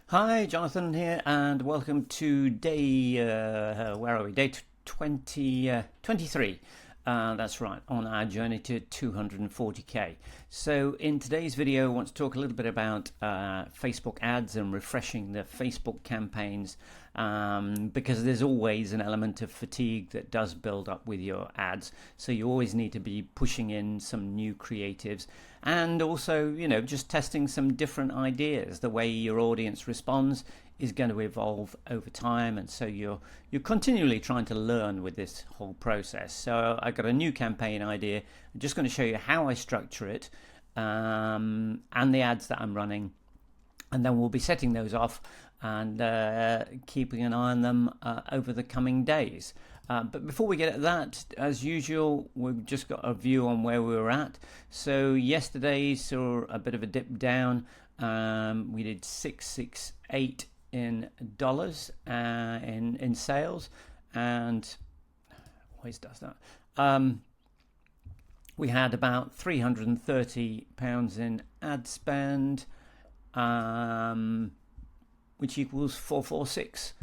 Hi, Jonathan here, and welcome to day, where are we? Day 23. That's right, on our journey to 240k. So in today's video, I want to talk a little bit about Facebook ads and refreshing the Facebook campaigns, because there's always an element of fatigue that does build up with your ads. So you always need to be pushing in some new creatives, and also, just testing some different ideas. The way your audience responds is going to evolve over time, and so you're continually trying to learn with this whole process. So I got a new campaign idea. I'm just going to show you how I structure it, and the ads that I'm running, and then we'll be setting those off and keeping an eye on them over the coming days. But before we get at that, as usual, we've just got a view on where we were at. So yesterday saw a bit of a dip down. We did 668 in dollars in sales, and always does that. We had about £330 in ad spend, which equals 446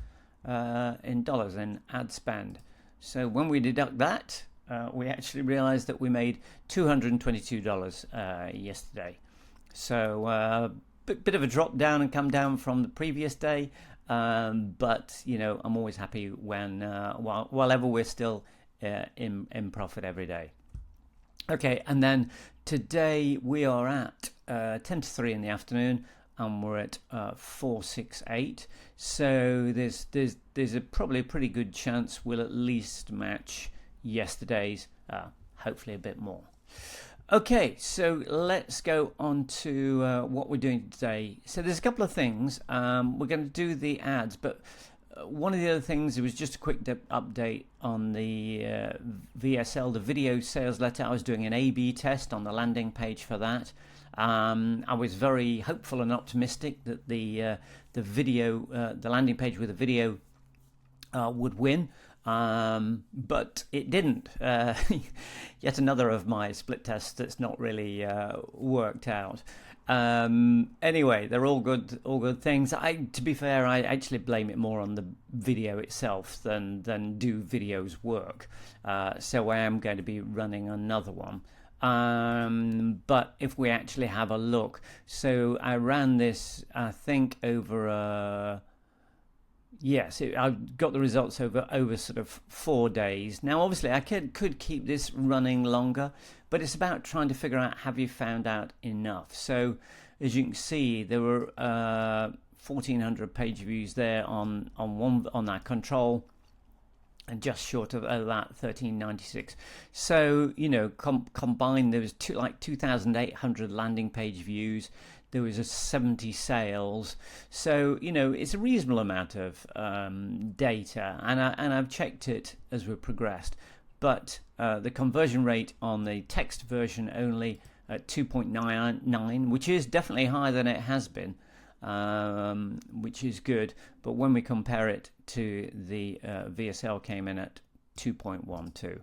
in dollars in ad spend. So when we deduct that, we actually realized that we made $222 yesterday. So bit of a drop down and come down from the previous day, but I'm always happy when while ever we're still in profit every day. Okay, and then today we are at 10 to 3 in the afternoon, and we're at 468. So there's probably a pretty good chance we'll at least match yesterday's, hopefully a bit more. Okay, so let's go on to what we're doing today. So there's a couple of things. We're going to do the ads, but one of the other things, it was just a quick update on the VSL, the video sales letter. I was doing an A/B test on the landing page for that. I was very hopeful and optimistic that the video, the landing page with the video, would win. But it didn't. Yet another of my split tests that's not really worked out. Anyway, they're all good things. To be fair, I actually blame it more on the video itself than do videos work. So I am going to be running another one. But if we actually have a look, so I ran this, I think, over yes, I got the results over sort of 4 days. Now, obviously, I could keep this running longer, but it's about trying to figure out, have you found out enough? So, as you can see, there were 1,400 page views there on that control, and just short of that 1396. So combined, there was 2,800 landing page views. There was a 70 sales, so it's a reasonable amount of data, and I've checked it as we've progressed. But the conversion rate on the text version only at 2.99, which is definitely higher than it has been, which is good. But when we compare it to the VSL, came in at 2.12.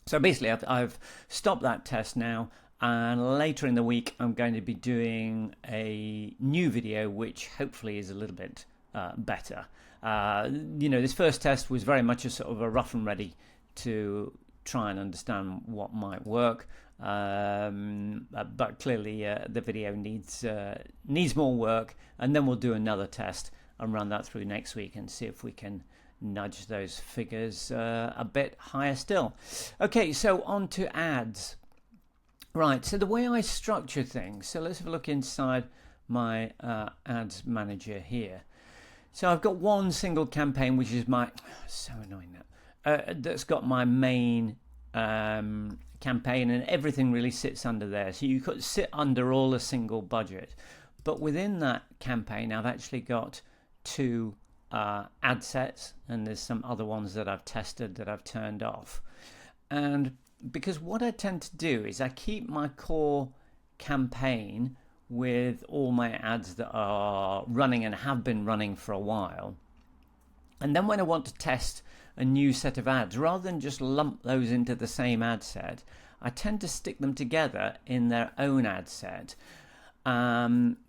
So basically, I've stopped that test now. And later in the week, I'm going to be doing a new video, which hopefully is a little bit better. This first test was very much a sort of a rough and ready to try and understand what might work. But clearly, the video needs more work, and then we'll do another test and run that through next week and see if we can nudge those figures a bit higher still. Okay, so on to ads. Right, so the way I structure things, so let's have a look inside my ads manager here. So I've got one single campaign, which is so annoying that's got my main campaign, and everything really sits under there. So you could sit under all a single budget. But within that campaign, I've actually got two ad sets, and there's some other ones that I've tested that I've turned off. And because what I tend to do is I keep my core campaign with all my ads that are running and have been running for a while. And then when I want to test a new set of ads, rather than just lump those into the same ad set, I tend to stick them together in their own ad set.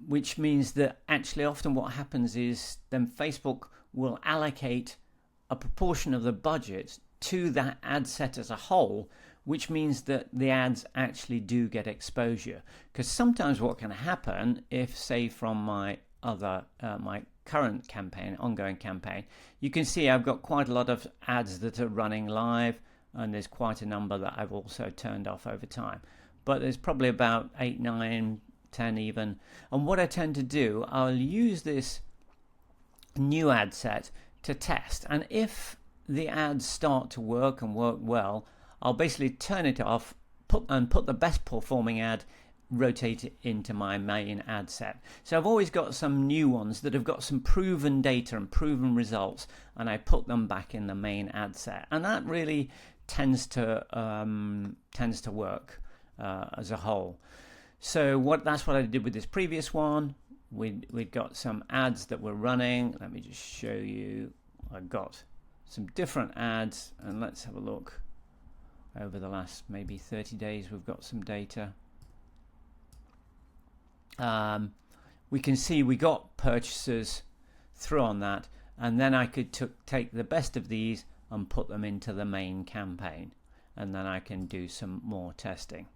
which means that actually often what happens is then Facebook will allocate a proportion of the budget to that ad set as a whole, which means that the ads actually do get exposure. Because sometimes what can happen, if say from my current campaign, ongoing campaign, you can see I've got quite a lot of ads that are running live, and there's quite a number that I've also turned off over time. But there's probably about 8, 9, 10 even. And what I tend to do, I'll use this new ad set to test. And if the ads start to work and work well, I'll basically turn it off, put the best performing ad, rotate it into my main ad set. So I've always got some new ones that have got some proven data and proven results, and I put them back in the main ad set. And that really tends to work as a whole. So that's what I did with this previous one. We got some ads that were running. Let me just show you. I got some different ads, and let's have a look. Over the last maybe 30 days, we've got some data. We can see we got purchasers through on that, and then I could take the best of these and put them into the main campaign, and then I can do some more testing.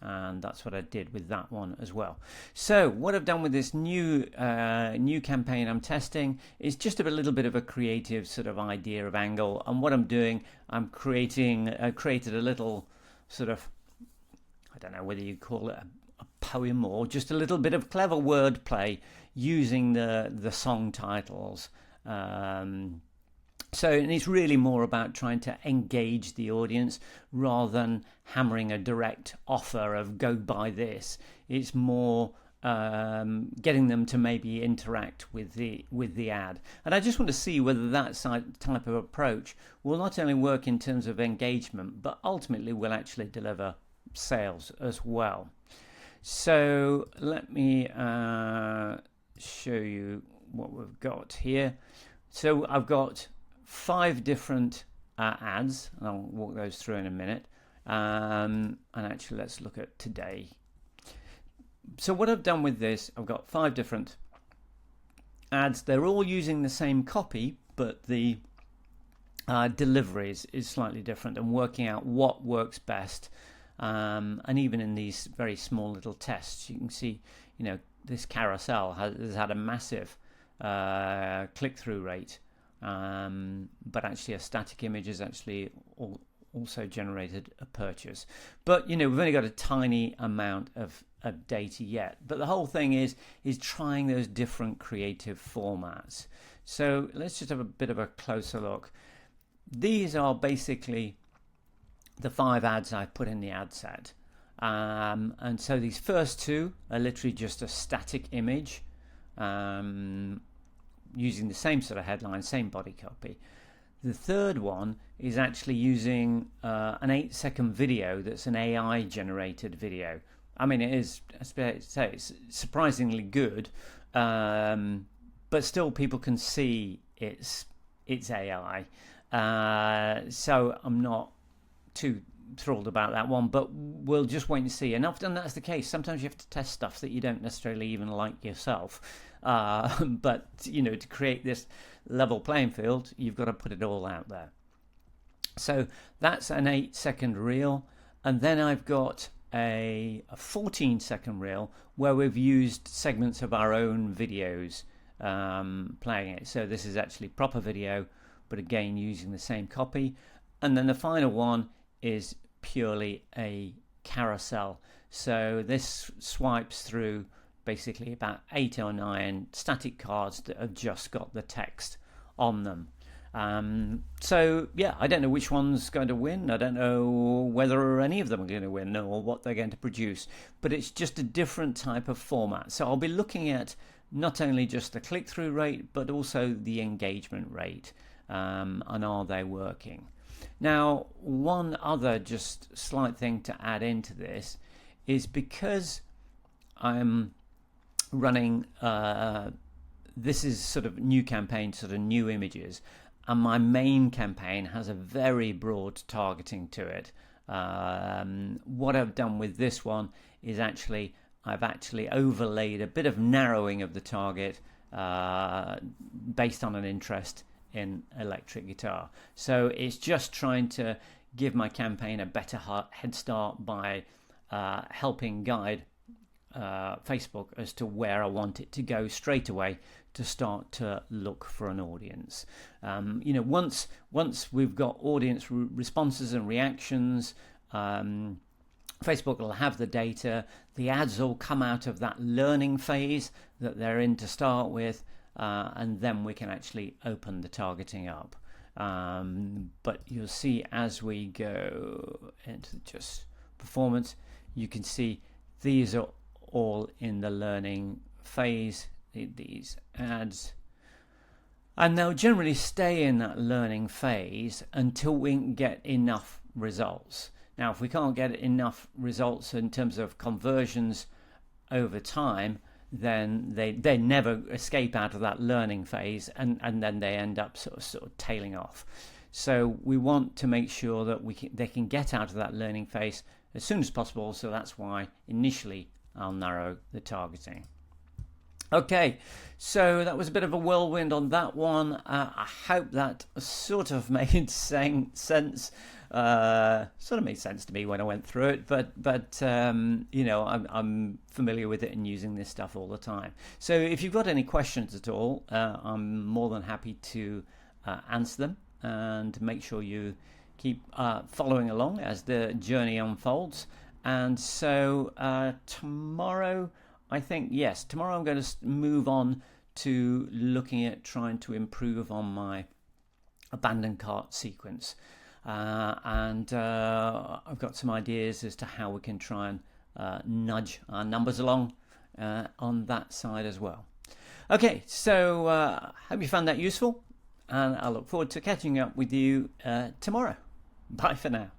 And that's what I did with that one as well. So what I've done with this new campaign I'm testing is just a little bit of a creative sort of idea of angle. And what I'm doing, I created a little sort of, I don't know whether you call it a poem or just a little bit of clever wordplay using the song titles. So it's really more about trying to engage the audience rather than hammering a direct offer of go buy this. It's more getting them to maybe interact with the ad. And I just want to see whether that type of approach will not only work in terms of engagement, but ultimately will actually deliver sales as well. So let me show you what we've got here. So I've got 5 different ads, and I'll walk those through in a minute. And actually, let's look at today. So what I've done with this, I've got 5 different ads. They're all using the same copy, but the delivery is slightly different, and working out what works best. And even in these very small little tests, you can see, this carousel has had a massive click-through rate. But actually a static image has actually also generated a purchase. But we've only got a tiny amount of data yet. But the whole thing is trying those different creative formats. So let's just have a bit of a closer look. These are basically the 5 ads I put in the ad set. And so these first 2 are literally just a static image. Using the same sort of headline, same body copy. The third one is actually using an 8-second video that's an AI generated video. I mean, it is, it's surprisingly good, but still people can see it's AI. So I'm not too thrilled about that one, but we'll just wait and see. And often that's the case. Sometimes you have to test stuff that you don't necessarily even like yourself. But to create this level playing field, you've got to put it all out there. So that's an 8-second reel, and then I've got a 14-second reel where we've used segments of our own videos playing it. So this is actually proper video, but again using the same copy. And then the final one is purely a carousel. So this swipes through basically about 8 or 9 static cards that have just got the text on them. So yeah, I don't know which one's going to win. I don't know whether any of them are going to win or what they're going to produce, but it's just a different type of format. So I'll be looking at not only just the click-through rate, but also the engagement rate, and are they working. Now, one other just slight thing to add into this is because I'm running this is sort of new campaign, sort of new images, and my main campaign has a very broad targeting to it. What I've done with this one is actually I've actually overlaid a bit of narrowing of the target based on an interest in electric guitar. So it's just trying to give my campaign a better head start by helping guide Facebook as to where I want it to go straight away to start to look for an audience. Once we've got audience responses and reactions, Facebook will have the data. The ads will come out of that learning phase that they're in to start with, and then we can actually open the targeting up. But you'll see as we go into just performance, you can see these are all in the learning phase, these ads. And they'll generally stay in that learning phase until we can get enough results. Now, if we can't get enough results in terms of conversions over time, then they never escape out of that learning phase, and then they end up sort of tailing off. So we want to make sure that they can get out of that learning phase as soon as possible. So that's why initially I'll narrow the targeting. Okay, so that was a bit of a whirlwind on that one. I hope that sort of made sense. Sort of made sense to me when I went through it, but I'm familiar with it and using this stuff all the time. So if you've got any questions at all, I'm more than happy to answer them, and make sure you keep following along as the journey unfolds. And so tomorrow, tomorrow I'm going to move on to looking at trying to improve on my abandoned cart sequence. And I've got some ideas as to how we can try and nudge our numbers along on that side as well. Okay, so hope you found that useful, and I look forward to catching up with you tomorrow. Bye for now.